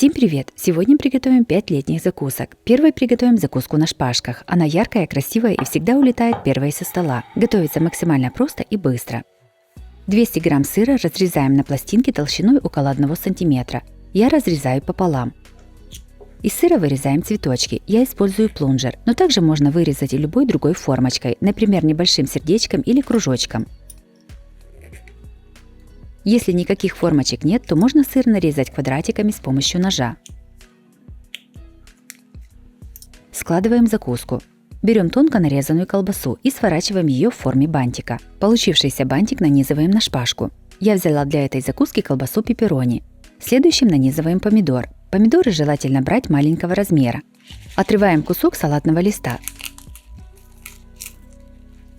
Всем привет! Сегодня приготовим 5 летних закусок. Первой приготовим закуску на шпажках. Она яркая, красивая и всегда улетает первой со стола. Готовится максимально просто и быстро. 200 грамм сыра разрезаем на пластинки толщиной около 1 см. Я разрезаю пополам. Из сыра вырезаем цветочки. Я использую плунжер, но также можно вырезать и любой другой формочкой, например, небольшим сердечком или кружочком. Если никаких формочек нет, то можно сыр нарезать квадратиками с помощью ножа. Складываем закуску. Берем тонко нарезанную колбасу и сворачиваем ее в форме бантика. Получившийся бантик нанизываем на шпажку. Я взяла для этой закуски колбасу пепперони. Следующим нанизываем помидор. Помидоры желательно брать маленького размера. Отрываем кусок салатного листа.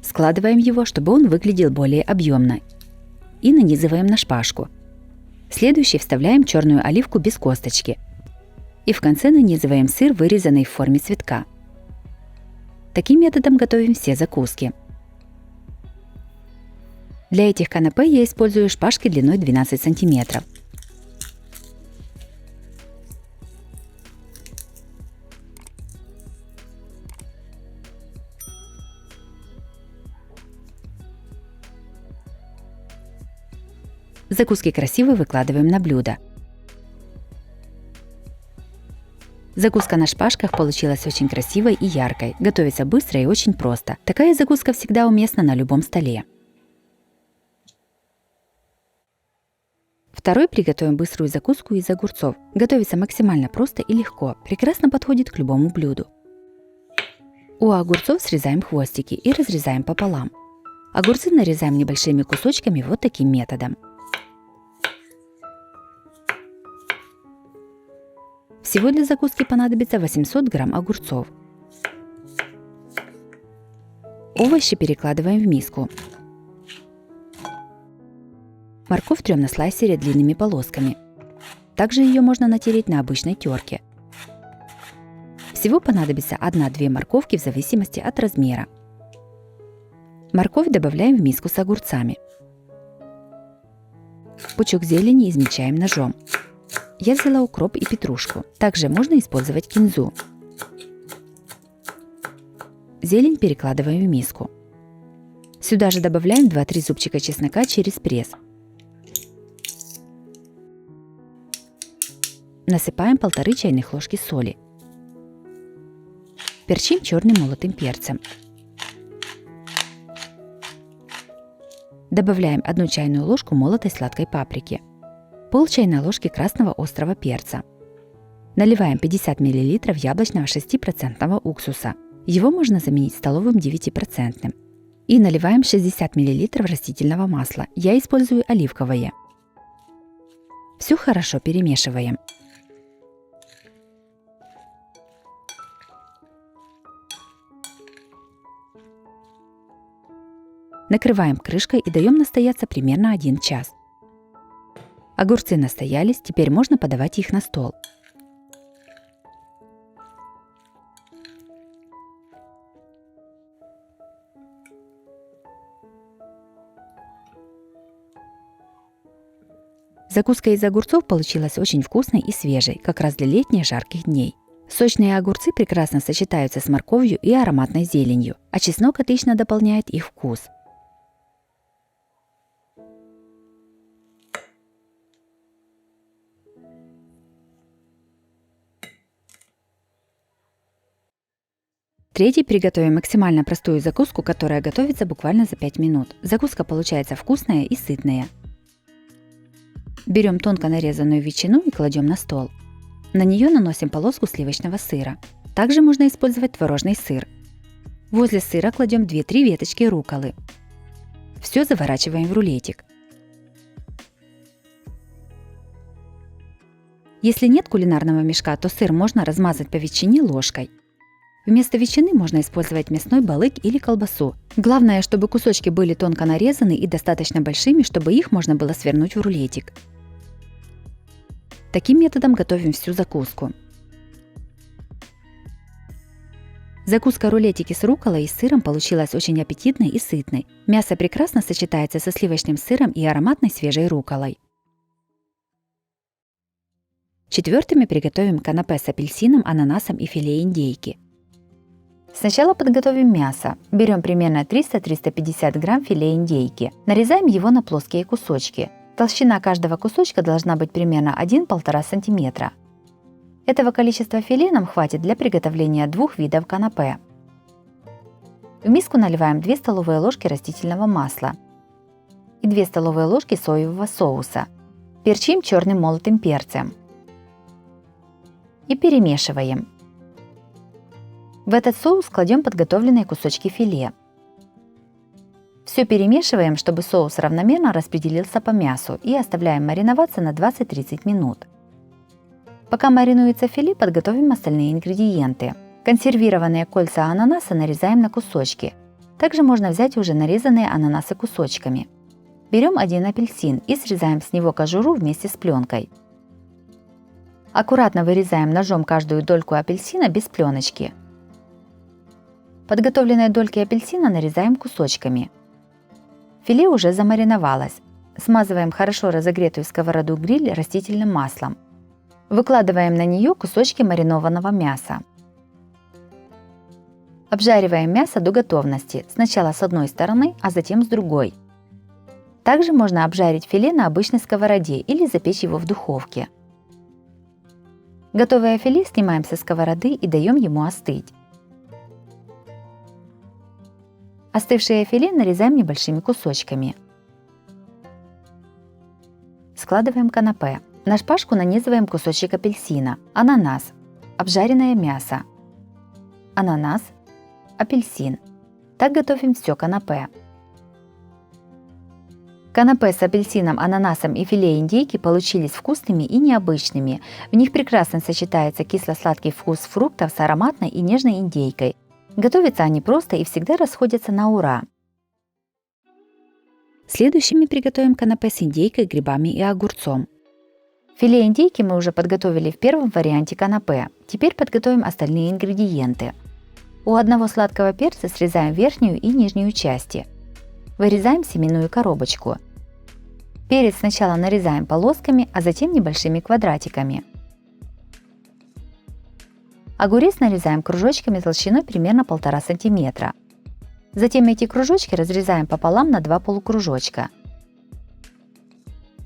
Складываем его, чтобы он выглядел более объемно. И нанизываем на шпажку. Следующий вставляем черную оливку без косточки. И в конце нанизываем сыр, вырезанный в форме цветка. Таким методом готовим все закуски. Для этих канапе я использую шпажки длиной 12 см. Закуски красиво выкладываем на блюдо. Закуска на шпажках получилась очень красивой и яркой. Готовится быстро и очень просто. Такая закуска всегда уместна на любом столе. Второй приготовим быструю закуску из огурцов. Готовится максимально просто и легко. Прекрасно подходит к любому блюду. У огурцов срезаем хвостики и разрезаем пополам. Огурцы нарезаем небольшими кусочками вот таким методом. Всего для закуски понадобится 800 грамм огурцов. Овощи перекладываем в миску. Морковь трем на слайсере длинными полосками. Также ее можно натереть на обычной терке. Всего понадобится 1-2 морковки в зависимости от размера. Морковь добавляем в миску с огурцами. Пучок зелени измельчаем ножом. Я взяла укроп и петрушку. Также можно использовать кинзу. Зелень перекладываем в миску. Сюда же добавляем 2-3 зубчика чеснока через пресс. Насыпаем 1,5 чайных ложки соли. Перчим черным молотым перцем. Добавляем 1 чайную ложку молотой сладкой паприки. Пол чайной ложки красного острого перца. Наливаем 50 мл яблочного 6% уксуса. Его можно заменить столовым 9%. И наливаем 60 мл растительного масла. Я использую оливковое. Все хорошо перемешиваем. Накрываем крышкой и даем настояться примерно 1 час. Огурцы настоялись, теперь можно подавать их на стол. Закуска из огурцов получилась очень вкусной и свежей, как раз для летних жарких дней. Сочные огурцы прекрасно сочетаются с морковью и ароматной зеленью, а чеснок отлично дополняет их вкус. Третий приготовим максимально простую закуску, которая готовится буквально за 5 минут. Закуска получается вкусная и сытная. Берем тонко нарезанную ветчину и кладем на стол. На нее наносим полоску сливочного сыра. Также можно использовать творожный сыр. Возле сыра кладем 2-3 веточки рукколы. Все заворачиваем в рулетик. Если нет кулинарного мешка, то сыр можно размазать по ветчине ложкой. Вместо ветчины можно использовать мясной балык или колбасу. Главное, чтобы кусочки были тонко нарезаны и достаточно большими, чтобы их можно было свернуть в рулетик. Таким методом готовим всю закуску. Закуска рулетики с рукколой и сыром получилась очень аппетитной и сытной. Мясо прекрасно сочетается со сливочным сыром и ароматной свежей рукколой. Четвертыми приготовим канапе с апельсином, ананасом и филе индейки. Сначала подготовим мясо. Берем примерно 300-350 грамм филе индейки. Нарезаем его на плоские кусочки. Толщина каждого кусочка должна быть примерно 1-1,5 см. Этого количества филе нам хватит для приготовления 2 видов канапе. В миску наливаем 2 столовые ложки растительного масла и 2 столовые ложки соевого соуса. Перчим черным молотым перцем и перемешиваем. В этот соус кладем подготовленные кусочки филе. Все перемешиваем, чтобы соус равномерно распределился по мясу, и оставляем мариноваться на 20-30 минут. Пока маринуется филе, подготовим остальные ингредиенты. Консервированные кольца ананаса нарезаем на кусочки. Также можно взять уже нарезанные ананасы кусочками. Берем один апельсин и срезаем с него кожуру вместе с пленкой. Аккуратно вырезаем ножом каждую дольку апельсина без пленочки. Подготовленные дольки апельсина нарезаем кусочками. Филе уже замариновалось. Смазываем хорошо разогретую сковороду-гриль растительным маслом. Выкладываем на нее кусочки маринованного мяса. Обжариваем мясо до готовности, сначала с одной стороны, а затем с другой. Также можно обжарить филе на обычной сковороде или запечь его в духовке. Готовое филе снимаем со сковороды и даем ему остыть. Остывшее филе нарезаем небольшими кусочками. Складываем канапе. На шпажку нанизываем кусочек апельсина, ананас, обжаренное мясо, ананас, апельсин. Так готовим все канапе. Канапе с апельсином, ананасом и филе индейки получились вкусными и необычными. В них прекрасно сочетается кисло-сладкий вкус фруктов с ароматной и нежной индейкой. Готовятся они просто и всегда расходятся на ура. Следующими приготовим канапе с индейкой, грибами и огурцом. Филе индейки мы уже подготовили в первом варианте канапе. Теперь подготовим остальные ингредиенты. У одного сладкого перца срезаем верхнюю и нижнюю части. Вырезаем семенную коробочку. Перец сначала нарезаем полосками, а затем небольшими квадратиками. Огурец нарезаем кружочками толщиной примерно 1,5 см. Затем эти кружочки разрезаем пополам на 2 полукружочка.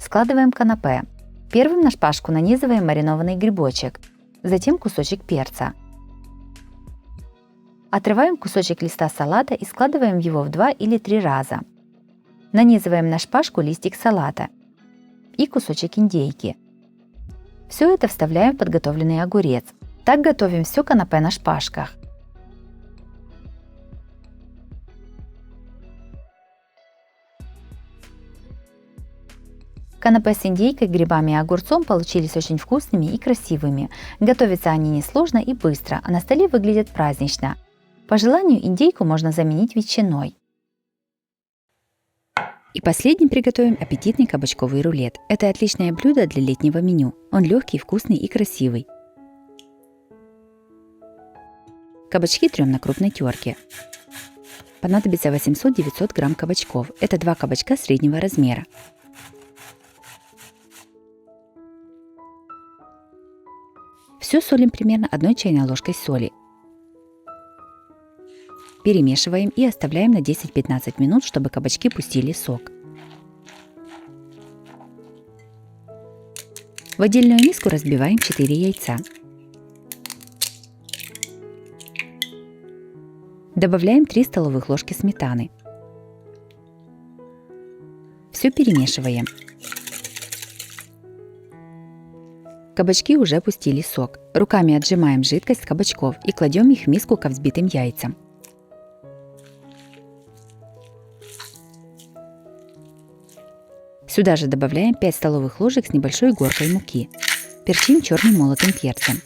Складываем канапе. Первым на шпажку нанизываем маринованный грибочек, затем кусочек перца. Отрываем кусочек листа салата и складываем его в 2 или 3 раза. Нанизываем на шпажку листик салата и кусочек индейки. Все это вставляем в подготовленный огурец. Так готовим все канапе на шпажках. Канапе с индейкой, грибами и огурцом получились очень вкусными и красивыми. Готовятся они несложно и быстро, а на столе выглядят празднично. По желанию индейку можно заменить ветчиной. И последним приготовим аппетитный кабачковый рулет. Это отличное блюдо для летнего меню. Он легкий, вкусный и красивый. Кабачки трем на крупной терке. Понадобится 800-900 грамм кабачков. Это 2 кабачка среднего размера. Все солим примерно 1 чайной ложкой соли. Перемешиваем и оставляем на 10-15 минут, чтобы кабачки пустили сок. В отдельную миску разбиваем 4 яйца. Добавляем 3 столовых ложки сметаны. Все перемешиваем. Кабачки уже пустили сок. Руками отжимаем жидкость с кабачков и кладем их в миску ко взбитым яйцам. Сюда же добавляем 5 столовых ложек с небольшой горкой муки. Перчим черным молотым перцем.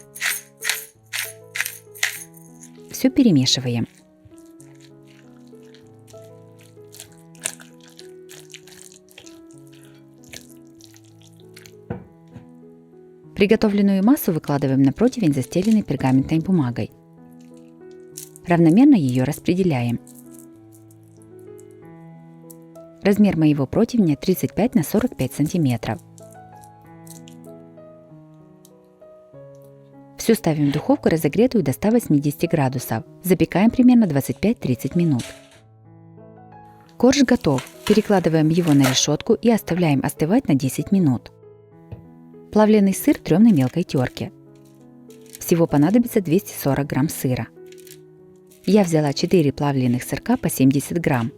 Все перемешиваем. Приготовленную массу выкладываем на противень, застеленный пергаментной бумагой. Равномерно ее распределяем. Размер моего противня 35 на 45 сантиметров. Все ставим в духовку, разогретую до 180 градусов. Запекаем примерно 25-30 минут. Корж готов. Перекладываем его на решетку и оставляем остывать на 10 минут. Плавленый сыр трем на мелкой терке. Всего понадобится 240 грамм сыра. Я взяла 4 плавленых сырка по 70 грамм.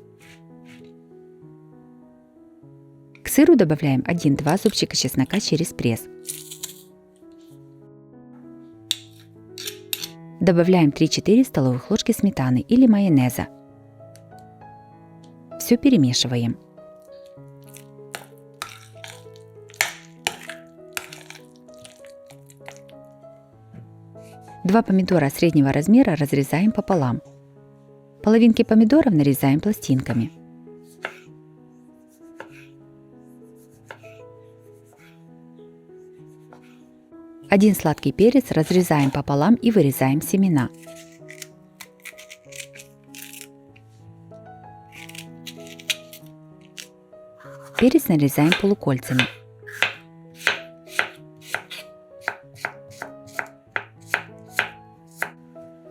К сыру добавляем 1-2 зубчика чеснока через пресс. Добавляем 3-4 столовых ложки сметаны или майонеза. Все перемешиваем. Два помидора среднего размера разрезаем пополам. Половинки помидоров нарезаем пластинками. Один сладкий перец разрезаем пополам и вырезаем семена. Перец нарезаем полукольцами.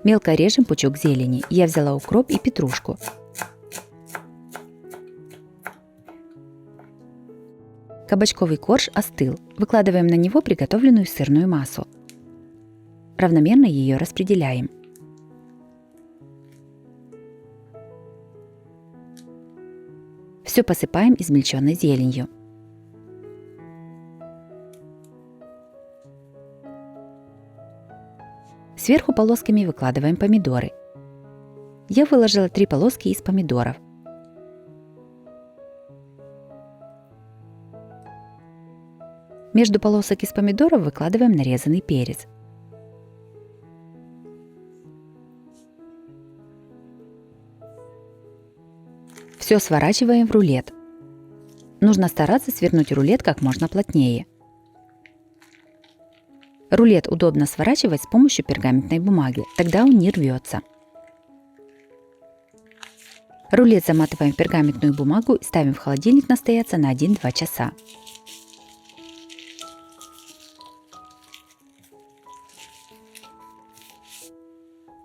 Мелко режем пучок зелени. Я взяла укроп и петрушку. Кабачковый корж остыл. Выкладываем на него приготовленную сырную массу. Равномерно ее распределяем. Все посыпаем измельченной зеленью. Сверху полосками выкладываем помидоры. Я выложила 3 полоски из помидоров. Между полосок из помидоров выкладываем нарезанный перец. Все сворачиваем в рулет. Нужно стараться свернуть рулет как можно плотнее. Рулет удобно сворачивать с помощью пергаментной бумаги, тогда он не рвется. Рулет заматываем в пергаментную бумагу и ставим в холодильник настояться на 1-2 часа.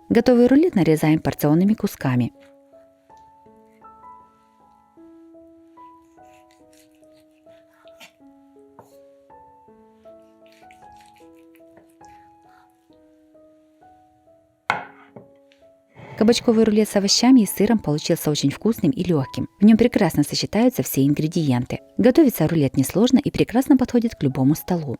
Готовый рулет нарезаем порционными кусками. Кабачковый рулет с овощами и сыром получился очень вкусным и легким. В нем прекрасно сочетаются все ингредиенты. Готовится рулет несложно и прекрасно подходит к любому столу.